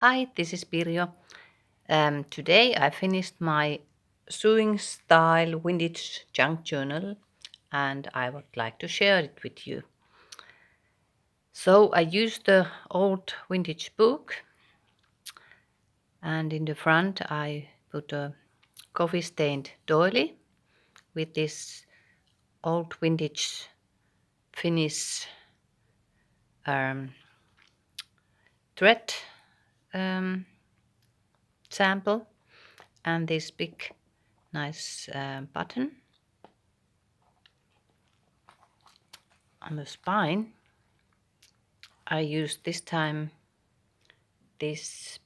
Hi, this is Pirjo. Today I finished my sewing style vintage junk journal and I would like to share it with you. So I used the old vintage book and in the front I put a coffee stained doily with this old vintage Finnish um, thread um, sample and this big nice button on the spine. I used this time this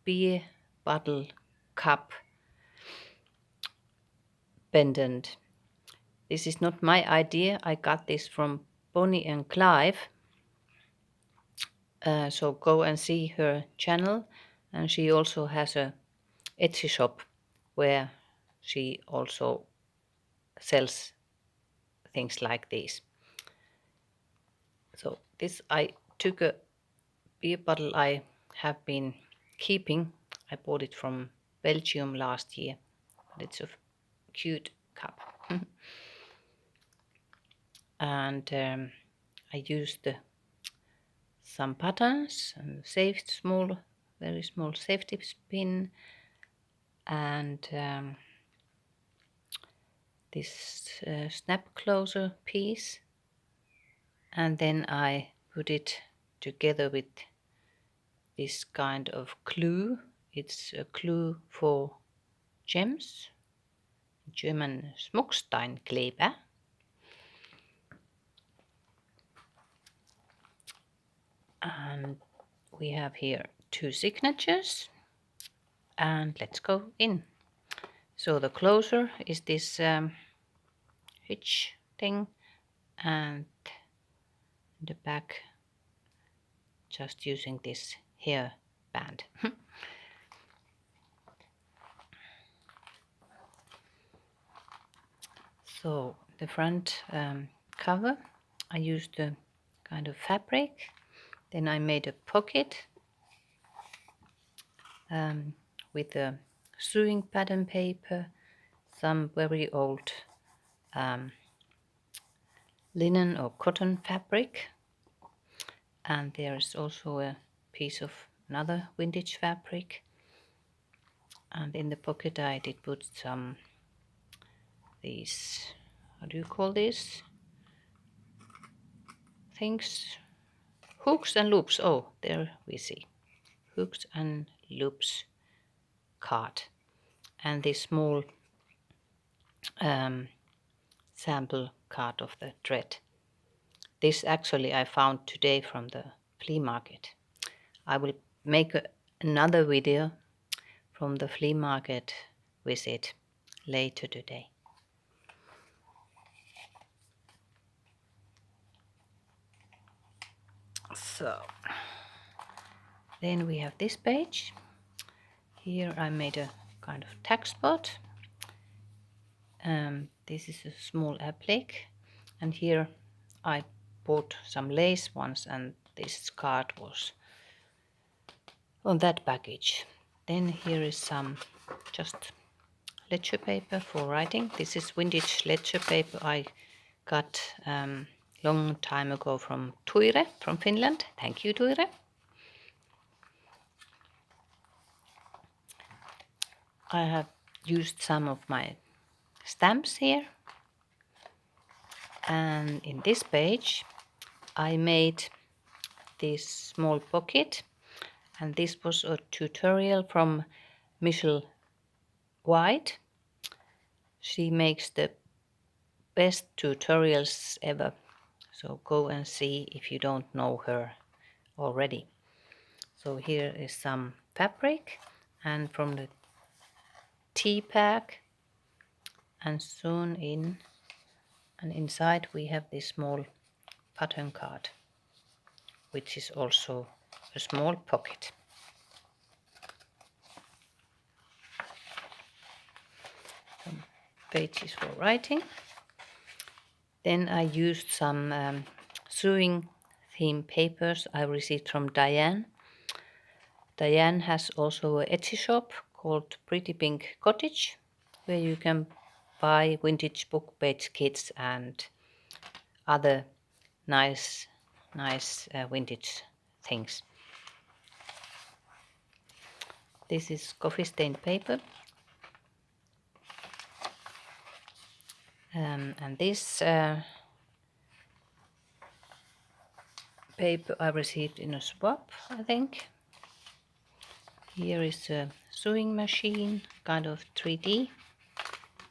beer bottle cup pendant. This is not my idea. I got this from Bonnie and Clive. So go and see her channel. And she also has a Etsy shop where she also sells things like this. So this I took a beer bottle I have been keeping. I bought it from Belgium last year. But it's a cute cup. And I used some patterns and saved very small safety pin and this snap closer piece, and then I put it together with this kind of glue. It's a glue for gems, German Schmucksteinkleber. And we have here two signatures, and let's go in. So the closer is this hitch thing, and the back just using this hair band. So the front cover, I used a kind of fabric. Then I made a pocket with a sewing pattern paper, some very old linen or cotton fabric, and there is also a piece of another vintage fabric. And in the pocket I did put some these, how do you call this, things, hooks and loops. Oh, there we see hooks and loops card and this small sample card of the thread. This actually I found today from the flea market. I will make another video from the flea market visit later today. So then we have this page. Here I made a kind of tag spot. This is a small applique, and here I bought some lace once, and this card was on that package. Then here is some just ledger paper for writing. This is vintage ledger paper I got long time ago from Ture from Finland. Thank you, Ture. I have used some of my stamps here, and in this page I made this small pocket, and this was a tutorial from Michelle White. She makes the best tutorials ever, so go and see if you don't know her already. So here is some fabric and from the tea pack, and sewn in, and inside we have this small pattern card, which is also a small pocket. Some pages for writing. Then I used some sewing theme papers I received from Diane. Diane has also an Etsy shop called Pretty Pink Cottage, where you can buy vintage book page kits and other nice vintage things. This is coffee stained paper, and this paper I received in a swap, I think. Here is a sewing machine, kind of 3D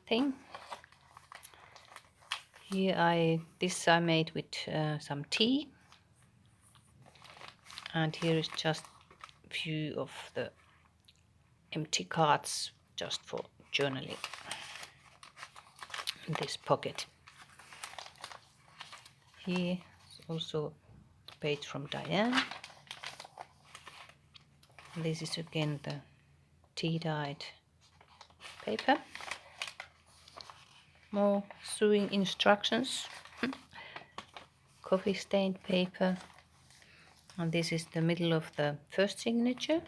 thing. Here this I made with some tea, and here is just a few of the empty cards just for journaling. This pocket. Here is also a page from Diane. This is again the tea-dyed paper. More sewing instructions. Coffee stained paper. And this is the middle of the first signature.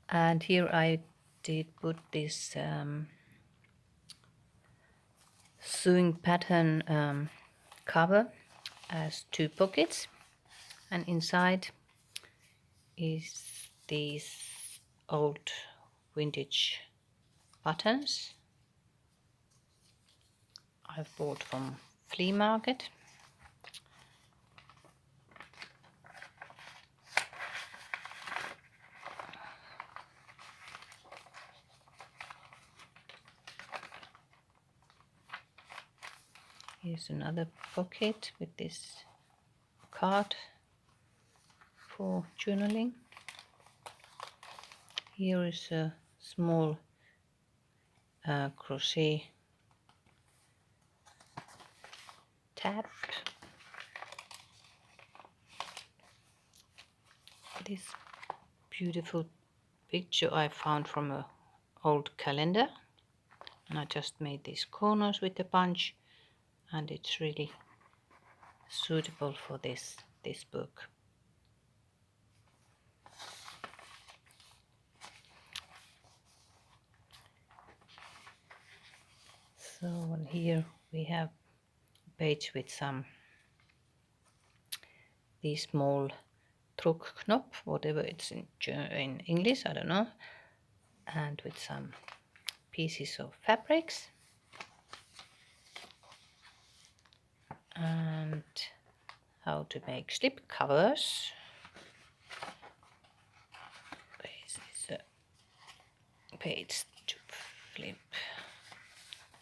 And here I did put this sewing pattern cover as 2 pockets, and inside is these old vintage buttons I've bought from flea market. Here's another pocket with this card for journaling. Here is a small crochet tab. This beautiful picture I found from an old calendar, and I just made these corners with the punch, and it's really suitable for this book. So and here we have a page with some these small Druckknopf, whatever it's in English, I don't know, and with some pieces of fabrics and how to make slip covers. This is a page to flip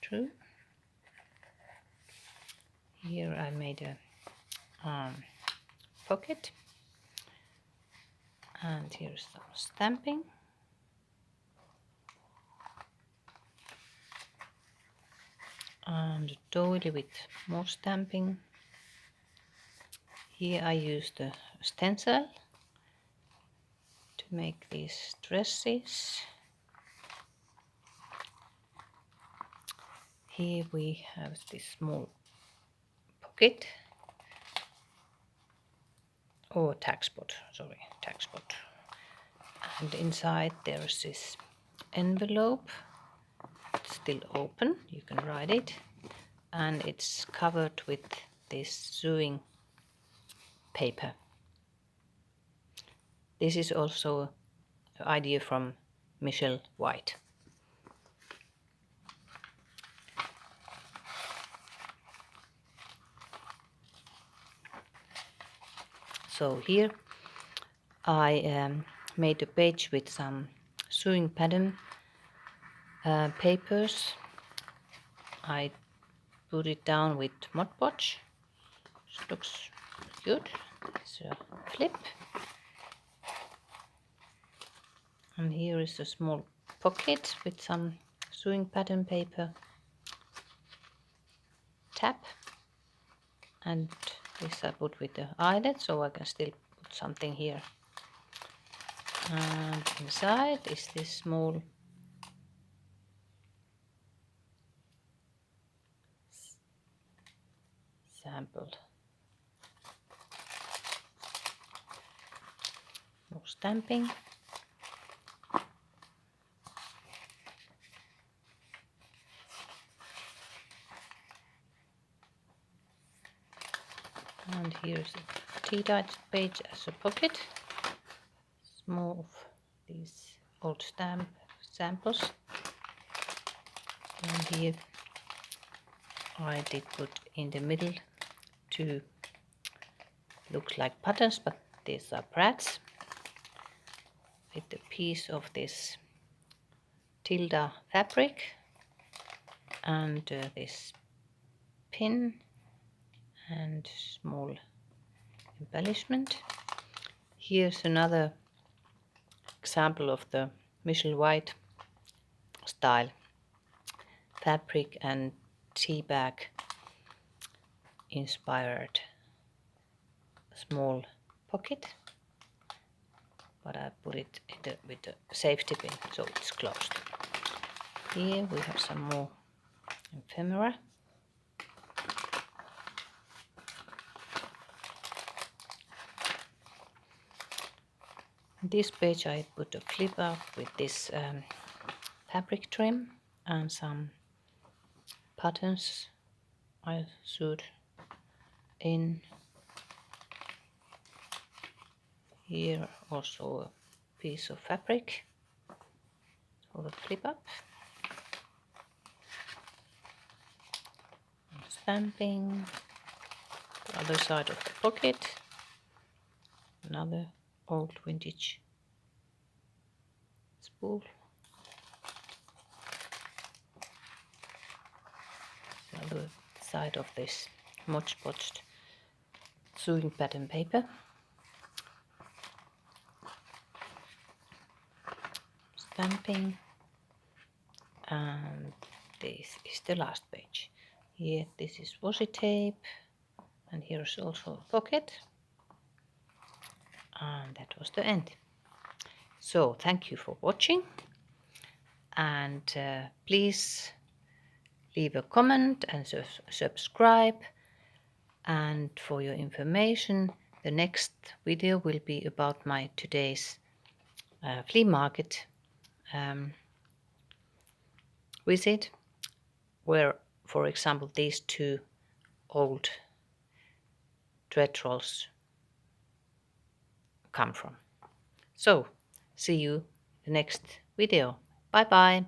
through. Here I made a pocket, and here's some stamping. And a doily with more stamping. Here I used a stencil to make these dresses. Here we have this small pocket, or tag spot, and inside there's this envelope. It's still open, you can write it, and it's covered with this sewing paper. This is also an idea from Michelle White. So here I made a page with some sewing pattern papers. I put it down with Mod Podge. It looks good. It's a flip. And here is a small pocket with some sewing pattern paper. Tab. And this I put with the eyelet, so I can still put something here. And inside is this small sample. More stamping. here's a tea-dyed page as a pocket. More of these old samples. And here I did put in the middle two looks like patterns, but these are brads with a piece of this Tilda fabric and this pin and small embellishment. Here's another example of the Michel White style fabric and tea bag inspired small pocket, but I put it with the safety pin so it's closed. Here we have some more ephemera. On this page I put a flip up with this fabric trim and some patterns I sewed in. Here also a piece of fabric for the flip up. Stamping. The other side of the pocket. Another old vintage spool. The other side of this Mod Podged sewing pattern paper. Stamping. And this is the last page. Here this is washi tape, and here's also a pocket, and that was the end. So thank you for watching, and please leave a comment and subscribe. And for your information, the next video will be about my today's flea market visit, where, for example, these two old thread rolls come from. So, see you in the next video. Bye bye.